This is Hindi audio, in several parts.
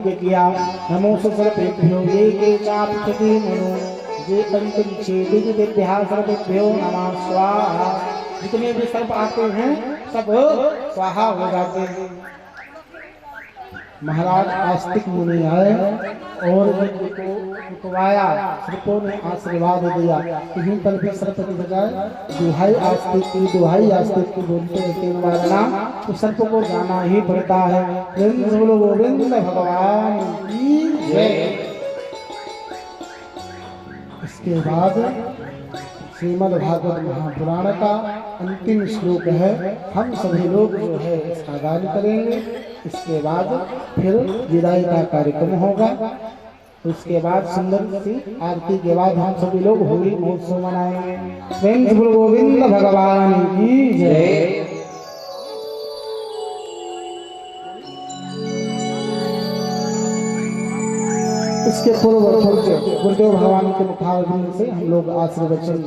किया नमो सर्वेभ्यो ये के चापति मनो ये अंतरिक्षे दिव्य विद्या सर्वेभ्यो नमः स्वाहा। जितने भी सर्प आते हैं सब स्वाहा हो जाते हैं। महाराज आस्तिक मुनि आए और रुकवाया, सर्पों ने आशीर्वाद दिया। यहीं पर भी सर्प की बजाय दुहाई आस्तिक की बोलते हैं तीन बार नाम, तो सर्प को जाना ही पड़ता है। गोविंद भगवान की जय। इसके बाद श्रीमद् भागवत महापुराण का अंतिम श्लोक है। हम सभी लोग जो है इसका गान करेंगे। इसके बाद फिर विदाई का कार्यक्रम होगा। उसके बाद सुंदर सी आरती के बाद हम सभी लोग होली महोत्सव मनाएंगे। गोविंद भगवान की जय। इसके पूर्व गुरुदेव भगवान के मुखारविंद से हम लोग आशीर्वचन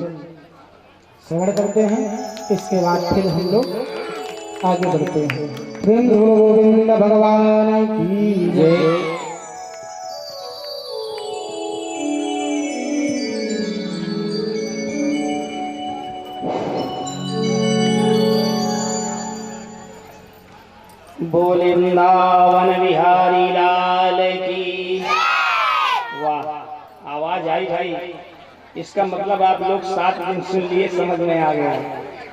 श्रवण करते हैं। इसके बाद फिर हम लोग आगे बढ़ते हैं। गोविंद भगवान की जय। बोले वृंदावन बिहारी लाल की। आवाज आई भाई। इसका मतलब आप लोग 7 दिन सुन लिए, समझ में आ गया।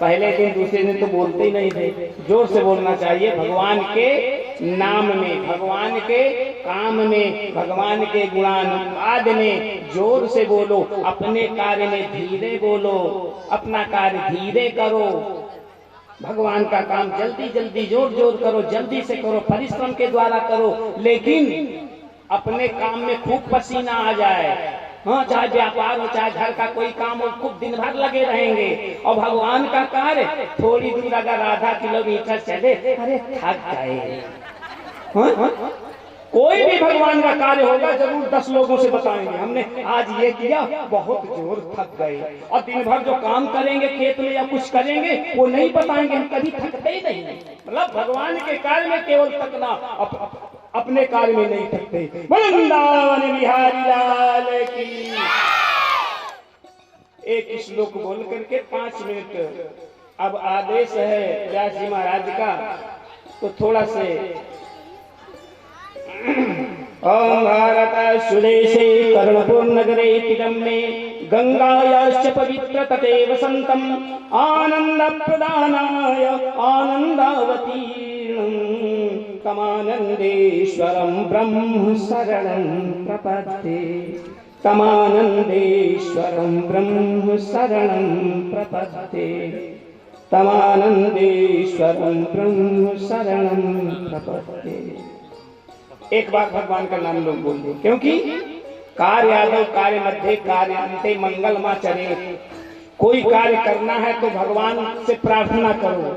पहले दिन दूसरे दिन तो बोलते ही नहीं थे। जोर से बोलना चाहिए। भगवान के नाम में, भगवान के काम में, भगवान के गुणानुवाद में जोर से बोलो। अपने कार्य में धीरे बोलो, अपना कार्य धीरे करो। भगवान का काम जल्दी जल्दी जोर जोर करो, जल्दी से करो, परिश्रम के द्वारा करो, लेकिन अपने काम में खूब पसीना आ जाए। हाँ, चाहे व्यापार हो, चाहे घर का कोई काम हो, खूब दिन भर लगे रहेंगे। और भगवान का कार्य थोड़ी दूर अगर आधा किलोमीटर चले, अरे थक गए। हाँ? कोई भी भगवान का कार्य होगा जरूर 10 लोगों से बताएंगे हमने आज ये किया, बहुत जोर थक गए। और दिन भर जो काम करेंगे खेत में या कुछ करेंगे वो नहीं बताएंगे, हम कभी थकते ही नहीं। मतलब भगवान के कार्य में केवल थकना, अपने कार्य में नहीं थकते। वृंदावन बिहारी लाल की। एक श्लोक बोल करके 5 मिनट अब आदेश है व्यास जी महाराज का, तो थोड़ा से ओम भारत सुदेशे कर्णपुर नगरे तिरम्मे गंगायाश्च पवित्र तटे वसंतम आनंद प्रदानाय आनंदावतीर्णं तमानंदेश्वरं ब्रह्म शरणं प्रपद्ये। तमानंदेश्वरं ब्रह्म शरणं प्रपद्ये। तमानंदेश्वरं ब्रह्म शरणं प्रपद्ये। एक बार भगवान का नाम लोग बोल दो, क्योंकि कार्य आदौ कार्य मध्य कार्य अंते मंगलमाचरे। कोई कार्य करना है तो भगवान से प्रार्थना करो।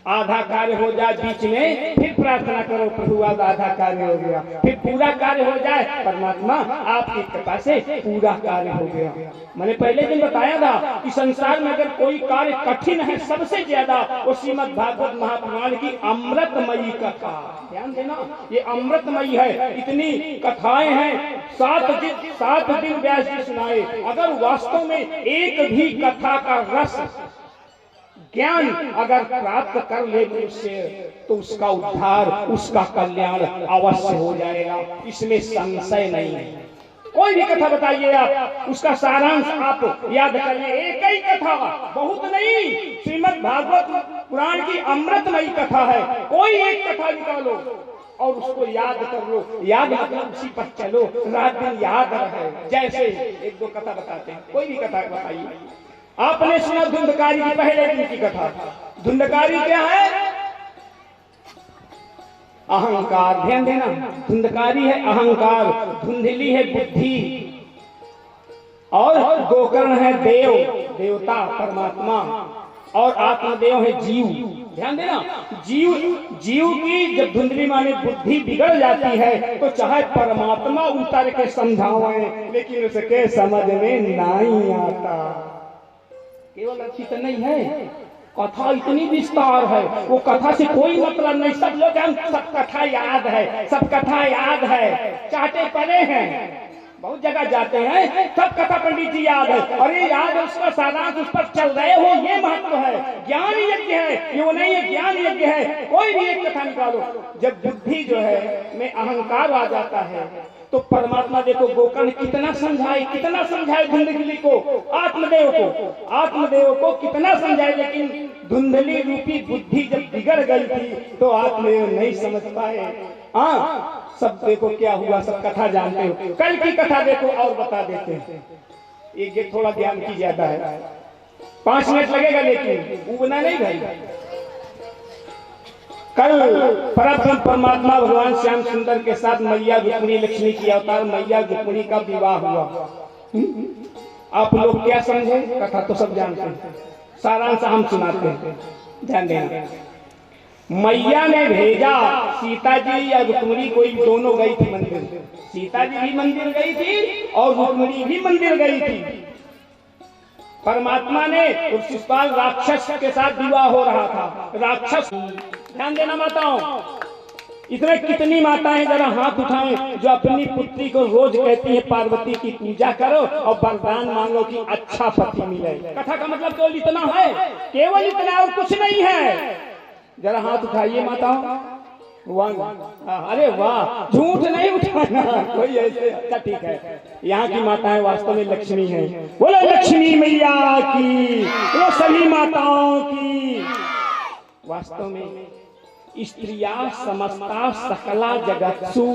आधा कार्य हो जाए बीच में, फिर प्रार्थना करो प्रभु आज आधा कार्य हो गया। फिर पूरा कार्य हो जाए, परमात्मा आपकी कृपा से पूरा कार्य हो गया। मैंने पहले दिन बताया था कि संसार में अगर कोई कार्य कठिन है सबसे ज्यादा, वो श्रीमद् भागवत महापुराण की अमृतमयी कथा। ध्यान देना, ये अमृतमयी है। इतनी कथाएं हैं, 7 दिन व्यास जी सुनाए। अगर वास्तव में एक भी कथा का रस ज्ञान अगर प्राप्त कर ले मनुष्य, तो उसका उद्धार, उसका कल्याण अवश्य हो जाएगा, इसमें संशय नहीं है। कोई भी कथा बताइए आप, उसका सारांश आप याद करिए। एक ही कथा, बहुत नहीं, श्रीमद् भागवत पुराण की अमृतमयी कथा है। कोई एक कथा निकालो और उसको याद कर लो। याद मतलब उसी पर चलो, रात दिन याद रहे। जैसे 1-2 कथा बताते हैं, कोई भी कथा बताइए। आपने सुना धुंधकारी की पहले दिन की कथा। धुंधकारी क्या है? अहंकार। ध्यान देना, धुंधकारी है अहंकार, धुंधली है बुद्धि, और गोकर्ण है देव, देवता परमात्मा, और आत्मदेव है जीव। ध्यान देना, जीव की जब धुंधली माने बुद्धि बिगड़ जाती है, तो चाहे परमात्मा उतर के समझावे, लेकिन उसके समझ में नहीं आता। केवल अच्छी तो नहीं है, कथा इतनी विस्तार है, वो कथा से कोई मतलब नहीं। सब लोग हम सब कथा याद है, सब कथा याद है, चाटे पड़े हैं, बहुत जगह जाते हैं, सब कथा पंडित जी याद है। अरे याद है, उसका सारांश उस पर चल रहे हो, ये महत्व है। ज्ञान यज्ञ है, ये नहीं है, ज्ञान यज्ञ है। कोई भी एक कथा निकालो, जब बुद्धि जो है में अहंकार आ जाता है तो परमात्मा देखो गोकर्ण कितना समझाए धुंधली को, आत्मदेव को कितना समझाए, लेकिन धुंधली रूपी बुद्धि जब बिगड़ गई थी तो आत्मदेव नहीं समझ पाए। हाँ, सब देखो क्या हुआ, सब कथा जानते हो। कल की कथा देखो और बता देते हैं। एक थोड़ा ज्ञान की ज्यादा है, 5 मिनट लगेगा, लेकिन उबना नहीं भाई। कल परब्रह्म परमात्मा भगवान श्याम सुंदर के साथ मैया रुक्मिणी लक्ष्मी की अवतार मैया रुक्मिणी का विवाह हुआ। आप लोग क्या समझे? कथा तो सब जानते हैं, सारांश हम सुनाते हैं, ध्यान देना। मैया ने भेजा, सीता जी या रुक्मिणी कोई दोनों गई थी मंदिर। सीता जी भी मंदिर गई थी और रुक्मिणी भी मंदिर गई थी। परमात्मा ने उस शिशुपाल राक्षस के साथ विवाह हो रहा था। राक्षस, ध्यान देना माताओं, इसमें कितनी माताएं जरा हाथ उठाएं जो अपनी पुत्री को रोज कहती है पार्वती की पूजा करो और वरदान मांगो कि अच्छा पति मिले। कथा का मतलब केवल इतना है, केवल इतना और कुछ नहीं है। जरा हाथ उठाइए माताओं। अरे वाह, झूठ नहीं उठाना कोई ऐसे। अच्छा ठीक है, यहाँ की माताएं वास्तव में लक्ष्मी हैं। बोलो लक्ष्मी मैया की, बोलो सभी माताओं की। वास्तव में स्त्रिया समस्ता सकला जगत्सु,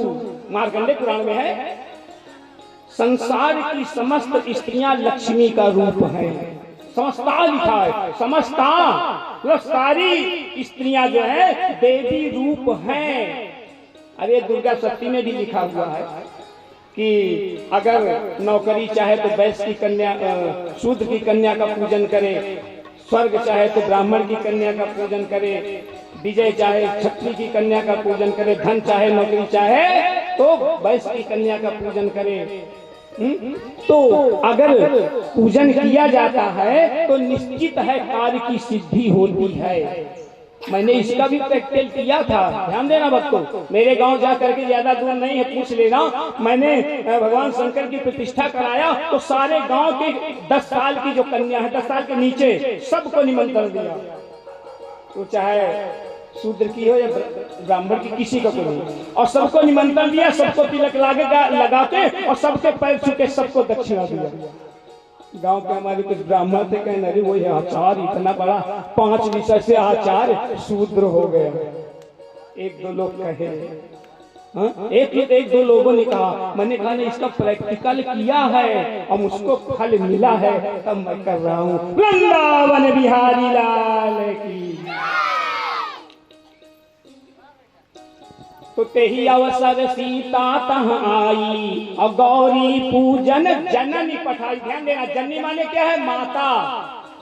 मार्कंडेय पुराण में है, संसार की समस्त स्त्रियां लक्ष्मी का रूप है। समस्ता लिखा है, समस्ता मतलब सारी स्त्रियां जो है देवी रूप हैं। अरे दुर्गा शक्ति में भी लिखा हुआ है कि अगर नौकरी चाहे तो वैश्य की कन्या, शूद्र की कन्या का पूजन करे, स्वर्ग चाहे तो ब्राह्मण की कन्या का पूजन करे, विजय चाहे क्षत्रिय की कन्या का पूजन करे, धन चाहे नौकरी चाहे तो वैश्य की कन्या का पूजन करे। तो अगर पूजन किया जाता है तो निश्चित है कार्य की सिद्धि होती है। मैंने इसका भी प्रैक्टिकल किया था, ध्यान देना भक्तों। मेरे गांव जा करके, ज्यादा दूर नहीं है, पूछ लेना। मैंने भगवान शंकर की प्रतिष्ठा कराया तो सारे गांव के 10 साल की जो कन्या है, 10 साल के नीचे, सबको निमंत्रण दिया। तो चाहे शूद्र की हो या ब्राह्मण की, किसी का कोई नहीं, और सबको निमंत्रण दिया, सबको तिलक लगाते और सबके पैर छूके सबको दक्षिणा दिया। गांव के हमारे कुछ ब्राह्मण थे, कहने अरे वो आचार्य इतना बड़ा 5 विषय से आचार्य शूद्र हो गया। 1-2 लोग कहे, एक दो लोगों ने कहा। मैंने कहा नहीं, इसका प्रैक्टिकल किया है और मुझको फल मिला है, तब मैं कर रहा हूँ। वृंदावन बिहारी लाल की। तो तेही अवसर सीता तहाँ आई और गौरी पूजन जननी पठाई। ध्यान देना, जननी माने क्या है? माता।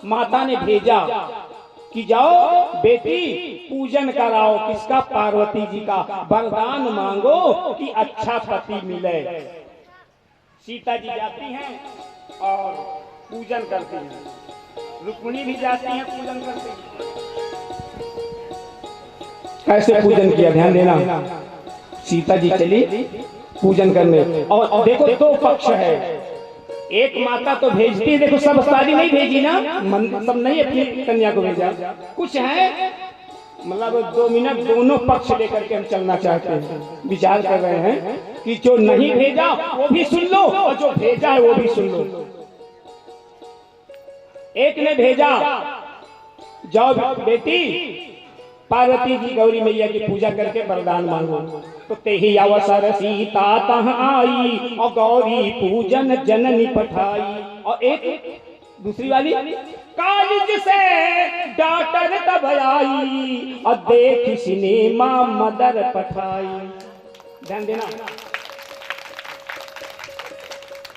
माता ने भेजा कि जाओ बेटी पूजन कराओ, किसका? पार्वती जी का। वरदान मांगो कि अच्छा पति मिले। सीता जी जाती हैं और पूजन करती हैं, रुक्मिणी भी जाती हैं, पूजन करती हैं। कैसे पूजन किया? ध्यान देना। सीता जी चली पूजन करने, और देखो 2 पक्ष है। एक माता तो भेजती है, देखो सब सारी नहीं भेजी ना, सब नहीं अपनी कन्या को भेजा, कुछ है। मतलब 2 मिनट दोनों पक्ष लेकर के हम चलना चाहते हैं, विचार कर रहे हैं कि जो नहीं भेजा वो भी सुन लो और जो भेजा है वो भी सुन लो। एक ने भेजा, जाओ बेटी पार्वती जी गौरी मैया की पूजा करके वरदान मांगो। तो तेही अवसर सीता तहाँ आई और गौरी पूजन जननी पठाई। और एक दूसरी वाली, कॉलेज से डॉक्टर तब आई और देख सिनेमा मदर पठाई। ध्यान देना,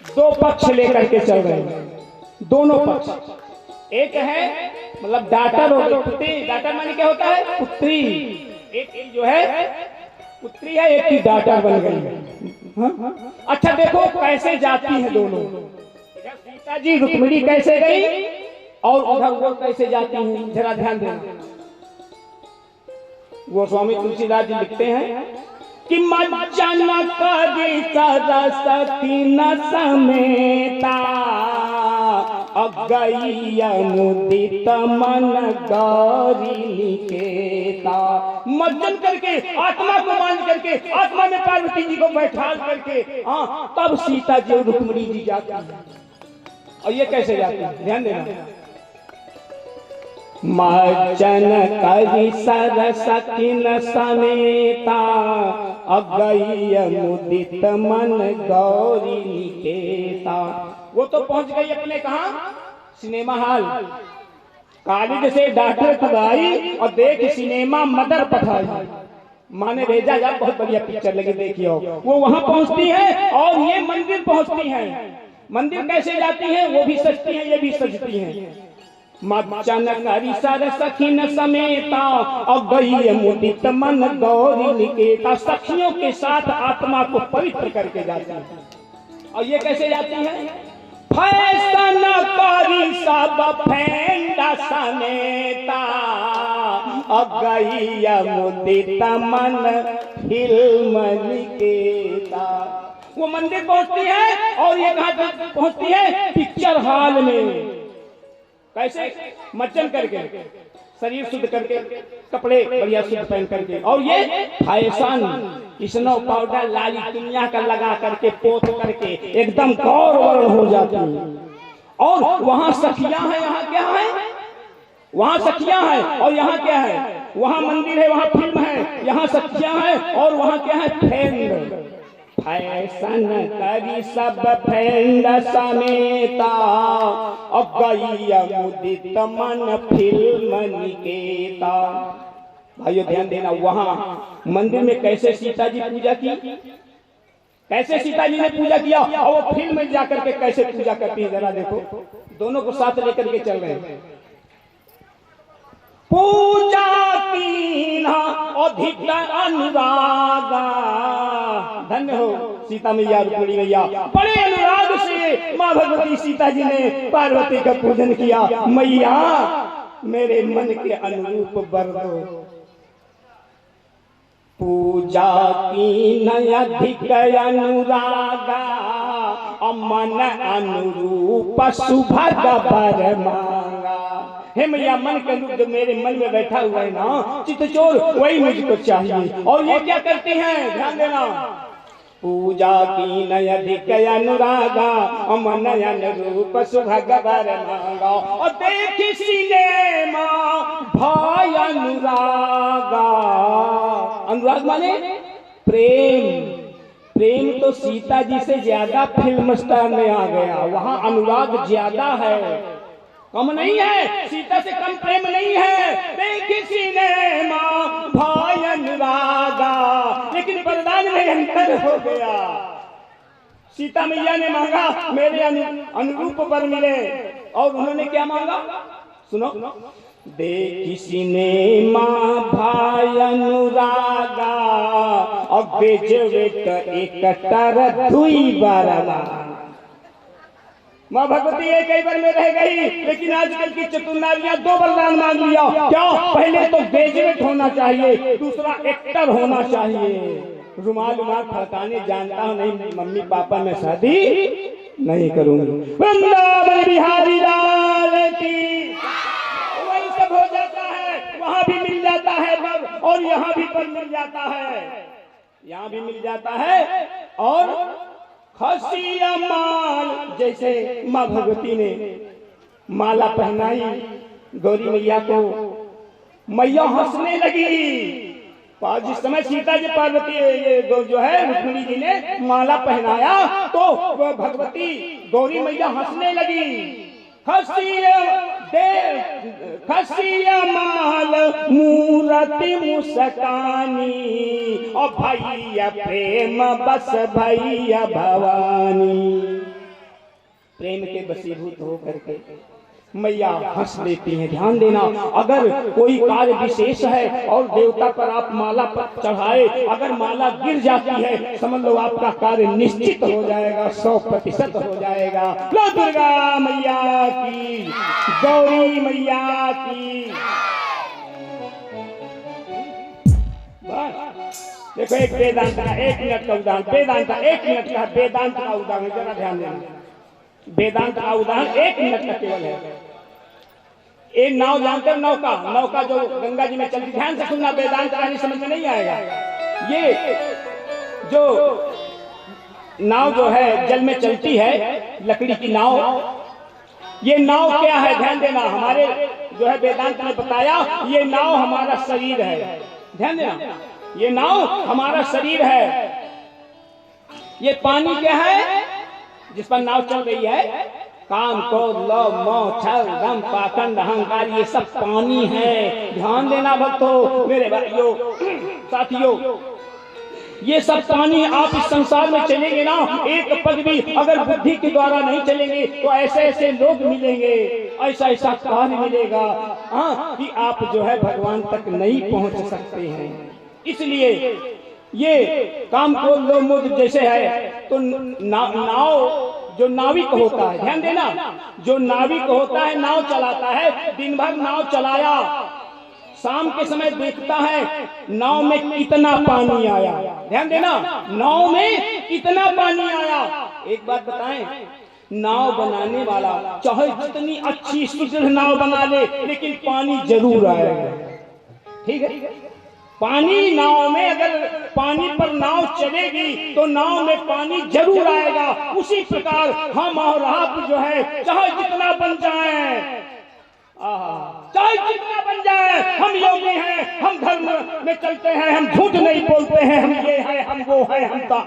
2 पक्ष लेकर के चल रहे हैं, दोनों पक्ष। एक है मतलब डाटर और पुत्री। डाटर माने क्या होता है? पुत्री। एक जो है पुत्री है, एक की डाटर बन गई। अच्छा देखो कैसे जाती है दोनों। सीता जी रुक्मिणी कैसे गई? और उधर वो कैसे जाती हैं, जरा ध्यान देना। गोस्वामी तुलसीदास जी लिखते हैं कि मज्जन करी सरस्वती न समेता, अगैया मुदित मन गौरी निकेता। मज्जन करके आत्मा को मान करके, आत्मा में पार्वती जी को बैठा करके, हाँ, तब सीता जी और रुक्मिणी जी जाती है। और ये कैसे जाती है, ध्यान देना। मज्जन करी सरस्वती न समेता, अगैया मुदित मन गौरी निकेता। वो तो पहुंच गई अपने कहा, सिनेमा हॉल। कॉलेज से डॉक्टर खुदाई और देख सिनेमा मदर पठाई, माँ ने भेजा जा बहुत बढ़िया पिक्चर लगी देखियो। वो वहां पहुंचती है और ये मंदिर पहुंचती है। मंदिर कैसे जाती है, वो भी सजती है, ये भी सजती है। मज्जन करी सरस्वती न समेता, अगैया मुदित मन गौरी निकेता। सखियों के साथ आत्मा को पवित्र करके जाती है। और ये कैसे जाती है, फैशन करी सब फेंडा समेता, अगैया मुदित मन फिल्म निकेता। वो मंदिर पहुंचती है और ये कहां तक पहुंचती है, पिक्चर हॉल में। कैसे, मज्जन करके, शरीर शुद्ध करके, कपड़े बढ़िया शुद्ध पहन करके, और ये फैशन स्नो पाउडर लाली दुनिया का लगा करके, पोत करके एकदम गौर वर्ण हो जाती है। और वहां सखियां हैं, यहाँ क्या है, वहां सखियां हैं और यहाँ क्या है, वहां मंदिर है, वहां फिल्म है, यहाँ सखियां हैं और वहां क्या है, फ्रेंड। फैशन करी सब फ्रेंड समेता, अगैया मुदित मन फिल्म निकेता। भाइयों ध्यान देना, वहां मंदिर में कैसे सीता जी पूजा की, कैसे सीता जी ने पूजा किया, और वो फिल्म में जाकर के कैसे पूजा करती है, जरा देखो। दोनों को साथ लेकर के चल रहे हैं। पूजा कीन्हा अधिक अनुरागा, धन्य हो सीता मैया रुक्मिणी मैया। बड़े अनुराग से माँ भगवती सीता जी ने पार्वती का पूजन किया। मैया मेरे मन के अनुरूप वर दो। पूजा कीन्हा अधिक अनुरागा, मन अनुरूप सुभग वर मांगा। हे मैया, मन के रूप जो मेरे मन में बैठा हुआ है ना, चितचोर, वही मुझको चाहिए। और ये क्या करती हैं, ध्यान देना। पूजा की अधिक अनुरागा, मन अनुरूप सुभग वर मांगा। और देखी सिनेमा भाई अनुरागा। अनुराग माने प्रेम। प्रेम तो सीता जी से ज्यादा फिल्म स्टार में आ गया। वहां अनुराग ज्यादा है, कम नहीं है। सीता से कम प्रेम नहीं है। देखी सिनेमा भाई अनुरागा, लेकिन वरदान में अंतर हो गया। सीता मैया ने मांगा मेरे अनुरूप वर मिले, और उन्होंने क्या मांगा, सुनो। देखी सिनेमा भाई अनुरागा, अब बेजवेट एक टर दुई बारवा। माँ भगवती एक ही बार में रह गई, लेकिन आजकल की चतुर नारियां दो वरदान मांग लिया। क्या, पहले तो ग्रेजुएट होना चाहिए, दूसरा एक्टर होना चाहिए। रुमाल रुमाल फड़काने जानता हूँ नहीं, मम्मी पापा मैं शादी नहीं करूंगी। वृंदावन बिहारी लाल की। वही सब हो जाता है, वहां भी मिल जाता है वर, और यहाँ भी पर मिल जाता है, यहाँ भी मिल जाता है। और खसिया माल, जैसे माँ भगवती ने माला पहनाई गौरी मैया को, मैया हंसने लगी। जिस समय सीता जी पार्वती ये दो जो है रुक्मिणी जी ने माला पहनाया, तो वो भगवती गौरी मैया हंसने लगी। खसिया माल मूरति मुस्कानी, और भैया प्रेम बस भैया भवानी। प्रेम के बसीभूत हो करके मैया हंस लेती हैं। ध्यान देना, अगर कोई कार्य विशेष है और देवता पर आप माला पर चढ़ाए, अगर माला गिर जाती है समझ लो आपका कार्य निश्चित हो जाएगा, 100% हो जाएगा। लो दुर्गा मैया की, गौरी मैया की। देखो एक वेदांत का 1 मिनट का उदाहरण, वेदांत 1 मिनट का वेदांत का उदाहरण, जरा ध्यान देना। वेदांत का उदाहरण 1 मिनट का केवल है। एक नाव जानते हो, नौका, नौका जो गंगा जी में चलती, ध्यान से सुनना, वेदांत कहानी समझ में नहीं आएगा। ये जो नाव जो है जल में चलती है, लकड़ी की नाव, ये नाव क्या है ध्यान देना। हमारे जो है वेदांत ने बताया ये नाव हमारा शरीर है। ध्यान देना, ये नाव हमारा शरीर है। ये पानी क्या है जिस पर नाव चल रही है? काम, क्रोध, लोभ, मोह, छल, दम, पाखंड, अहंकार, ये सब पानी है। ध्यान देना भक्तों, मेरे भाइयों साथियों, ये सब पानी। आप इस संसार में चलेंगे ना, एक पग भी अगर बुद्धि के द्वारा नहीं चलेंगे तो ऐसे ऐसे लोग मिलेंगे, ऐसा ऐसा कार्य मिलेगा कि आप जो है भगवान तक नहीं पहुंच सकते हैं। इसलिए ये काम, क्रोध, लोभ, मोह जैसे है तो नाव जो नाविक होता है, ध्यान देना, जो नाविक होता है नाव चलाता है, दिन भर नाव चलाया, शाम के समय देखता है नाव में कितना पानी आया। ध्यान देना, नाव में कितना पानी आया। एक बात बताएं, नाव बनाने वाला चाहे जितनी अच्छी सुदृढ़ नाव बना ले, लेकिन पानी जरूर आएगा। ठीक है, पानी नाव में, अगर पानी पर नाव चलेगी तो नाव में पानी जरूर आएगा। उसी प्रकार हम और आप जो है चाहे जितना बन जाए, चाहे जितना बन जाए, हम योगी हैं, हम धर्म में चलते हैं, हम झूठ नहीं बोलते हैं, हम ये है, हम वो है, हम ता,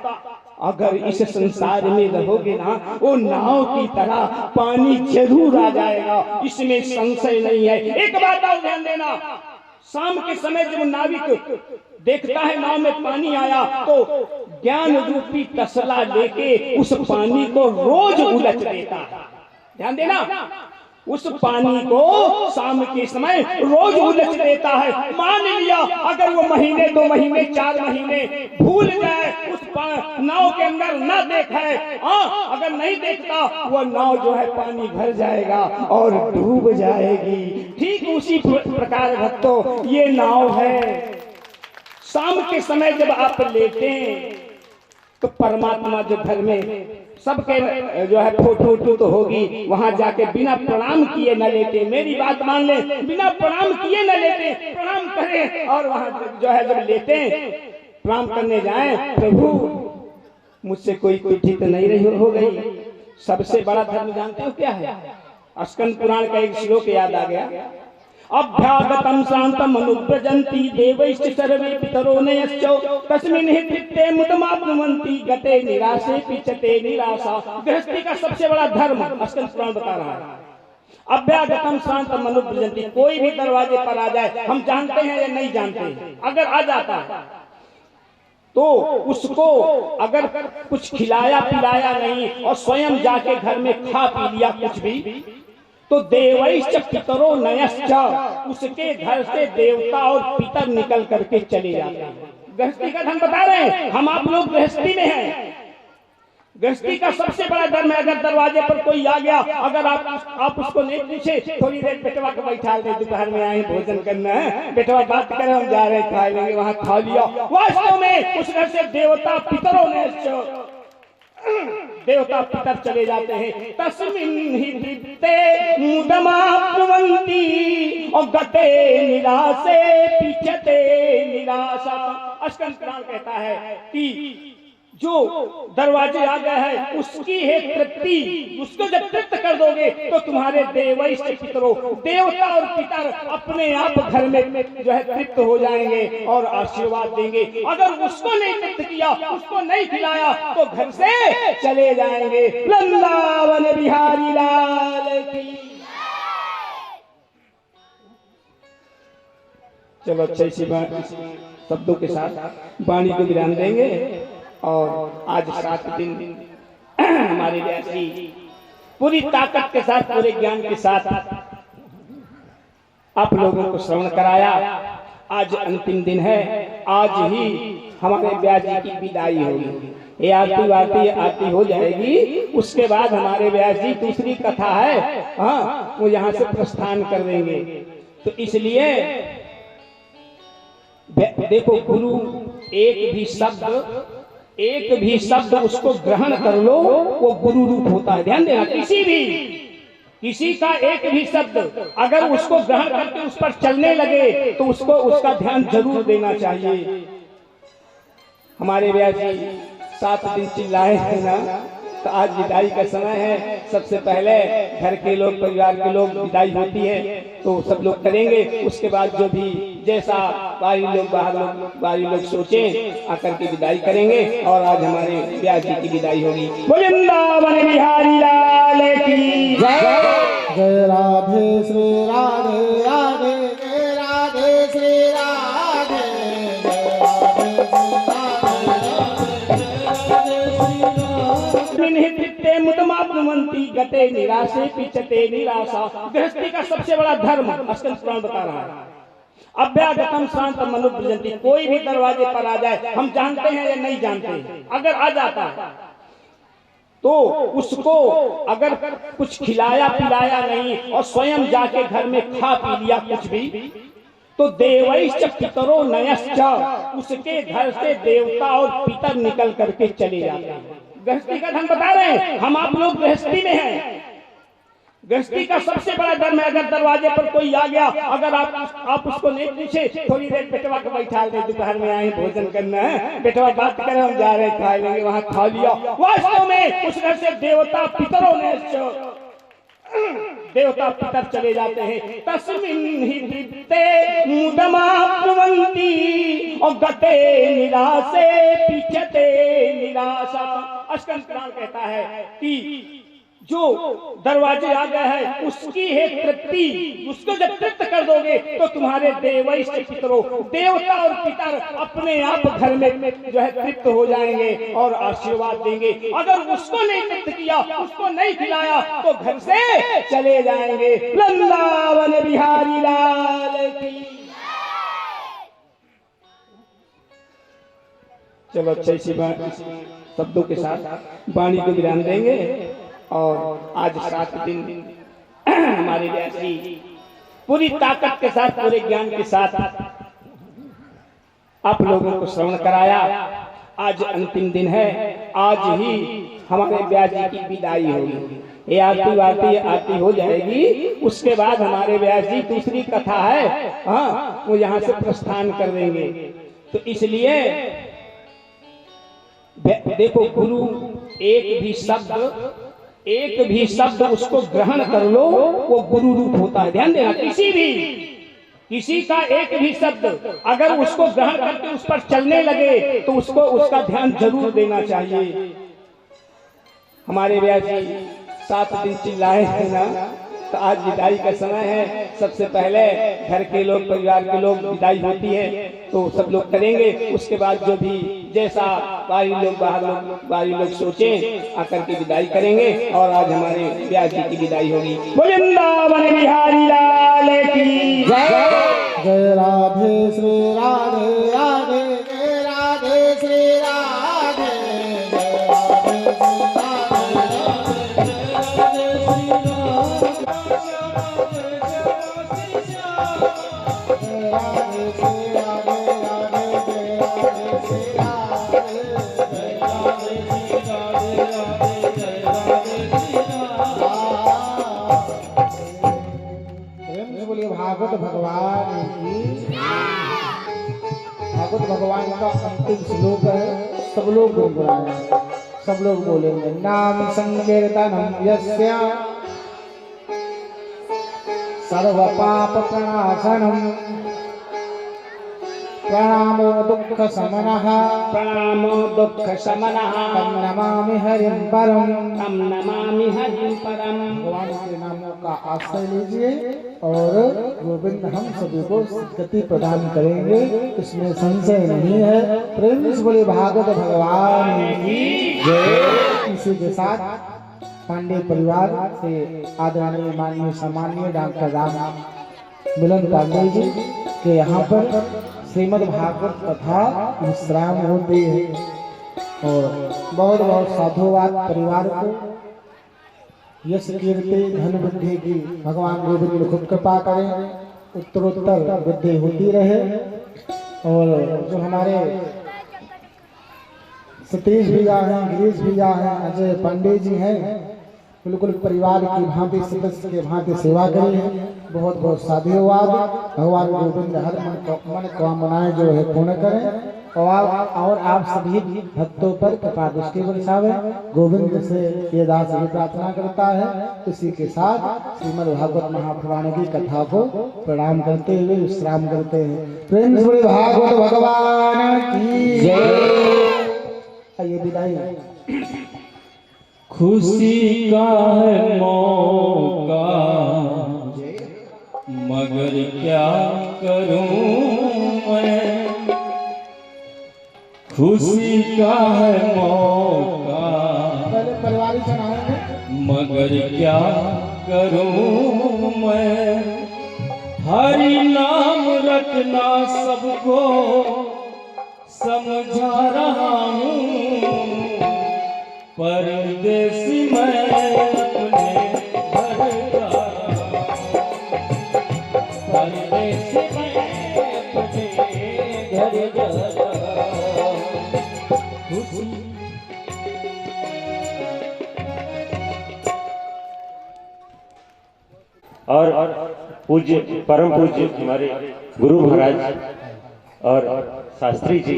अगर इस संसार में रहोगे ना, वो नाव की तरह पानी जरूर आ जाएगा, इसमें संशय नहीं है। एक बात और ध्यान देना, शाम के समय जब नाविक देखता है नाव में पानी आया तो ज्ञान रूपी तसला लेके उस पानी को रोज उलट देता है। ध्यान देना, उस पानी को शाम के समय रोज उलट देता है। मान लिया अगर वो महीने, 2 महीने, 4 महीने भूल जाए, उस नाव के अंदर न देखे, अगर नहीं देखता, वो नाव जो है पानी भर जाएगा और डूब जाएगी। ठीक उसी प्रकार भक्तों ये नाव है। शाम के समय जब आप लेते हैं तो परमात्मा जो घर में सबके जो है फोटो तो होगी, वहां जाके बिना प्रणाम किए न लेते। मेरी बात मान ले, बिना प्रणाम किए न लेते, प्रणाम करें और वहां जो है जब लेते प्रणाम करने जाएं, प्रभु मुझसे कोई त्रुटि तो नहीं रही हो गई। सबसे बड़ा धर्म जानते हो क्या है? स्कंद पुराण का एक श्लोक याद आ गया, अभ्यागतम शांतम अनुव्रजन्ति देवैश्च सर्वे पितरो नयश्चो तस्मिन् हि तृप्ते मुदमाप्नुवन्ति गते निराशे पिचते निराशा। गृहस्थी का सबसे बड़ा धर्म स्कंद पुराण बता रहा है। अभ्यागतम शांतम अनुव्रजन्ति, कोई भी दरवाजे पर आ जाए, हम जानते हैं या नहीं जानते, अगर आ जाता है तो उसको अगर कुछ खिलाया पिलाया नहीं और स्वयं जाके घर में खा पी लिया कुछ भी, तो देवैश्च पितरो नयश्च, उसके घर से देवता और पितर निकल करके चले जाते हैं। गृहस्थी का धर्म बता रहे हैं, हम आप लोग गृहस्थी में हैं। गृहस्थी का सबसे बड़ा धर्म है, अगर दरवाजे पर कोई आ गया, अगर आप उसको नहीं पूछे, थोड़ी देर बेटवा को बैठा दे, दोपहर में आए भोजन करना है, बेटवा बात करें, हम जा रहे खा लेंगे, वहां खा लिया, वास्तव में उस घर से देवता पितरों ने देवता पितर चले जाते हैं। तस्मिन् हि तृप्ते मुदमाप्नुवन्ति और गते निराशे पिचते निराशा। स्कंद पुराण कहता है कि जो दरवाजे आ गए हैं उसकी है तृप्ति, उसको जब तृप्त कर दोगे तो तुम्हारे देवैश्च पितरों, देवता और पितर अपने आप घर में जो है तृप्त हो जाएंगे और आशीर्वाद देंगे। अगर उसको नहीं तृप्त किया, उसको नहीं खिलाया, तो घर से चले जाएंगे। वृंदावन बिहारी लाल की। चलो अच्छे से शब्दों के साथ वाणी को विराम देंगे। और आज 7 दिन हमारे व्यासी पूरी ताकत के साथ, पूरे ज्ञान के साथ आप लोगों को श्रवण कराया। आज अंतिम दिन है, आज ही हमारे व्यास जी की विदाई होगी। ये आरती हो जाएगी, उसके बाद हमारे व्यास जी दूसरी कथा है, हाँ, वो यहाँ से प्रस्थान कर देंगे। तो इसलिए देखो, गुरु एक भी शब्द उसको ग्रहण कर लो, वो गुरु रूप होता है। ध्यान देना, किसी का एक भी शब्द अगर उसको ग्रहण करके उस पर चलने लगे तो उसको उसका ध्यान जरूर देना चाहिए। हमारे व्यास जी 7 दिन चिल्लाए हैं ना, तो आज विदाई का समय है। सबसे पहले घर के लोग, परिवार के लोग, विदाई होती है तो सब लोग करेंगे। उसके बाद जो भी जैसा बाहरी लोग सोचें, आकर के विदाई करेंगे। और आज हमारे व्यास जी की विदाई होगी। वृंदावन बिहारी लाल की जय। जय राधे श्री राधे राधे, जय राधे श्री राधे, जय राधे मुदमाप्नुवन्ति गते निराशे पिचते निराशा। गृहस्थी का सबसे बड़ा धर्म स्कंद पुराण बता रहा है। अभ्यागतम शांत मनुव्रजन्ति। कोई भी दरवाजे पर आ जाए, हम जानते हैं या नहीं जानते हैं, अगर आ जाता है तो उसको अगर कुछ खिलाया पिलाया नहीं और स्वयं जाके घर में खा पी लिया कुछ भी, तो देवैश्च पितरो नयश्च, उसके घर से देवता और पितर निकल करके चले जाते हैं। गृहस्थी का धर्म बता रहे हैं हम, आप लोग गृहस्थी में हैं। गृहस्थी का सबसे बड़ा धर्म है, अगर दरवाजे पर कोई आ गया, अगर आप उसको नहीं पूछे, थोड़ी देर बेटवा को बैठा दे, दोपहर में आए भोजन करना है, बेटवा बात करे, हम जा रहे खा लेंगे, वहां खा लिया। वास्तव में उस घर से देवता पितरों ने देवता पितर चले जाते हैं। तस्मिन् हि दीप्ते मुदमाप्नुवन्ति और गते निराशे पिचते निराशा। स्कंद पुराण कहता है कि जो दरवाजे आ गए हैं उसकी है तृप्ति, उसको जब तृप्त कर दोगे तो तुम्हारे देवैश्च पितरों, देवता और पितर अपने आप घर में जो है तृप्त हो जाएंगे और आशीर्वाद देंगे। अगर उसको नहीं तृप्त किया, उसको नहीं खिलाया, तो घर से चले जाएंगे। वृंदावन बिहारी लाल की। चलो अच्छा, इसी शब्दों के साथ वाणी को विराम देंगे। और आज 7 दिन हमारे व्यास जी पूरी ताकत के साथ, पूरे ज्ञान के साथ आप लोगों को श्रवण कराया। आज अंतिम दिन है, आज ही हमारे व्यास जी की विदाई होगी। ये आरती हो जाएगी, उसके बाद हमारे व्यास जी दूसरी कथा है, हाँ, वो यहाँ से प्रस्थान कर देंगे। तो इसलिए देखो, गुरु एक भी शब्द उसको ग्रहण कर लो, वो गुरु रूप होता है। ध्यान देना, किसी का एक भी शब्द अगर उसको ग्रहण करके उस पर चलने लगे तो उसको उसका ध्यान जरूर देना चाहिए। हमारे व्यास जी 7 दिन चिल्लाए हैं ना, तो आज विदाई का समय है। सबसे पहले घर के लोग, परिवार के लोग, विदाई होती है तो सब लोग करेंगे। उसके बाद जो भी जैसा बाहरी लोग सोचें, आकर के विदाई करेंगे। और आज हमारे व्यास जी की विदाई होगी। वृंदावन बिहारी लाल की जय। जय राधे श्री राधे राधे, जय राधे श्री राधे, जय राधे भागवत भगवान की। भागवत भगवान का अंतिम श्लोक है, सब लोग बोल रहे हैं, सब लोग बोलेंगे। नाम संकीर्तनम यस्य सर्व पाप प्रणाशनम, प्रणामो दुख शमनः, प्रणामो दुख शमनः, तम नमामि हरिं परम, तम नमामि हरिं परम। भगवान के नामों का आश्रय लीजिए और गोविंद हम सभी को गति प्रदान करेंगे, इसमें संशय नहीं है। प्रेम से बोले भागवत भगवान की जय। इसी के साथ पांडे परिवार से आदरणीय माननीय सम्माननीय डॉक्टर राम मिलन पांडे जी के यहाँ पर श्रीमद् भागवत कथा विश्राम होती है और बहुत बहुत साधुवाद परिवार को यश कीर्ति धन वृद्धि की भगवान गोविंद खूब कृपा करें, उत्तरोत्तर वृद्धि होती रहे। और जो हमारे सतीश भैया हैं, गिरीश भैया हैं, अजय पांडे जी हैं, बिल्कुल परिवार की भांति सदस्य के भांति सेवा करी है। बहुत बहुत साधुवाद। भगवान गोविंद हर मन कामनाएं जो है पूर्ण करें और आप सभी भक्तों पर कृपा दृष्टि बरसावे। गोविंद से ये दास ये प्रार्थना करता है। इसी के साथ श्रीमद् भागवत महापुराण की कथा को प्रणाम करते हुए विश्राम करते हैं। प्रेम से भागवत भगवान की जय। आइए विदाई। खुशी का है मौका मगर क्या करूं मैं, खुशी का है मौका परिवार चढ़ाएंगे मगर क्या करूं मैं, हरि नाम रटना सबको समझा रहा हूँ, परदेसी मैं अपने घर जा रहा हूँ, परदेसी मैं अपने घर जा रहा हूँ। और पूज्य परम पूज्य हमारे गुरु महाराज और शास्त्री जी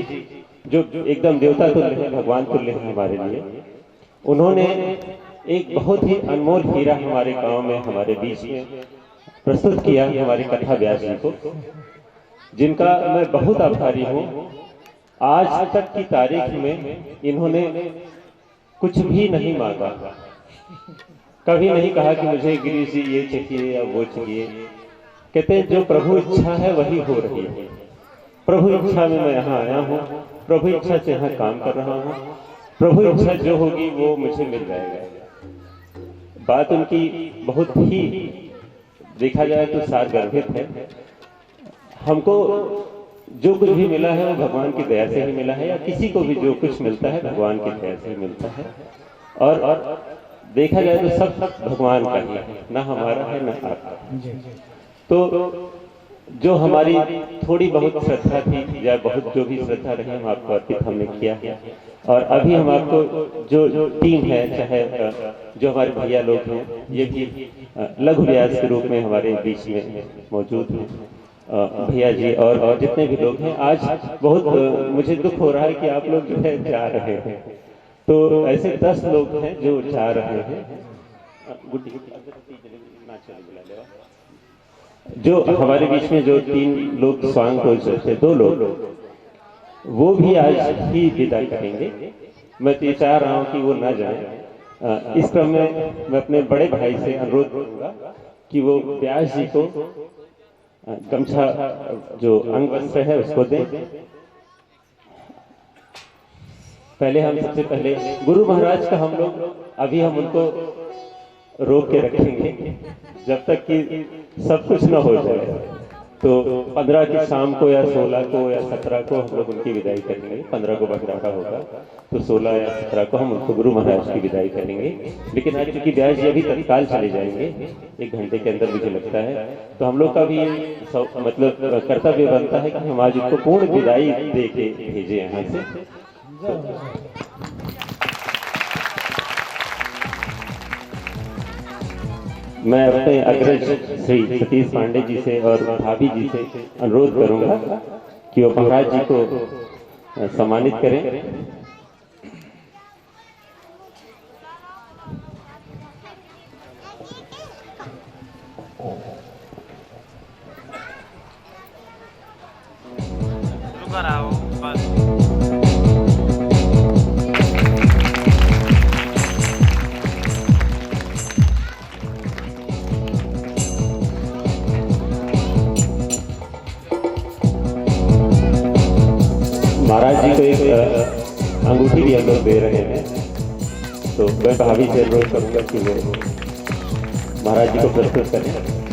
जो एकदम देवता तुल्य है, भगवान तुल्य है हमारे लिए, उन्होंने एक बहुत ही अनमोल हीरा हमारे गांव में हमारे बीच में प्रस्तुत किया हमारी कथा व्यास जी को, जिनका मैं बहुत आभारी हूँ। आज तक की तारीख में इन्होंने कुछ भी नहीं मांगा, कभी नहीं कहा कि मुझे गिरीश जी ये चाहिए या वो चाहिए। कहते हैं जो प्रभु इच्छा है वही हो रही है, प्रभु इच्छा में मैं यहाँ आया हूँ, प्रभु इच्छा से यहाँ काम कर रहा हूँ, प्रभु इच्छा जो होगी वो मुझे मिल जाएगा। बात उनकी बहुत ही देखा जाए तो सारगर्भित है। हमको जो कुछ भी मिला है वो भगवान की दया से ही मिला है, या किसी को भी जो कुछ मिलता है भगवान की दया से ही मिलता है। और देखा जाए तो सब भगवान का ही है, ना हमारा है ना आपका। तो जो हमारी थोड़ी बहुत श्रद्धा थी या बहुत जो भी श्रद्धा रही हम आपको अर्पित हमने किया है। और अभी हम आपको जो टीम है, चाहे जो हमारे भैया लोग हैं, ये भी लघु व्यास के रूप में हमारे बीच में मौजूद हैं, भैया जी और जितने भी लोग हैं। आज बहुत मुझे दुख हो रहा है कि आप लोग जो है जा रहे हैं, तो ऐसे 10 लोग हैं जो जा रहे हैं। जो हमारे बीच में जो 3 लोग स्वांग को थे, 2 लोग वो भी आज ही विदा करेंगे। मैं तो ये चाह रहा हूँ कि वो ना जाएं। इस क्रम में मैं अपने बड़े भाई से अनुरोध करूंगा कि वो व्यास जी को गमछा जो अंग वस्त्र है उसको दें। पहले हम सबसे पहले गुरु महाराज का हम लोग अभी हम उनको रोक के रखेंगे जब तक कि सब कुछ न हो जाए। तो 15 की शाम को या 16 को या 17 को हम लोग उनकी विदाई करेंगे। 15 को बगराका होगा तो 16 या 17 को हम उनको गुरु महाराज की विदाई करेंगे। लेकिन आज चूंकि व्यास जी अभी तत्काल चले जाएंगे 1 घंटे के अंदर मुझे लगता है, तो हम लोग का भी मतलब कर्तव्य बनता है कि हम आज उनको पूर्ण विदाई दे के भेजे यहाँ से। मैं अपने अग्रज श्री सतीश पांडे जी से और भाभी जी से अनुरोध करूंगा कि वो महाराज जी को सम्मानित करें। महाराज जी को एक अंगूठी भी हम लोग दे रहे हैं। तो मैं भाभी से अनुरोध करूंगा कि वो महाराज जी को प्रस्तुत करें।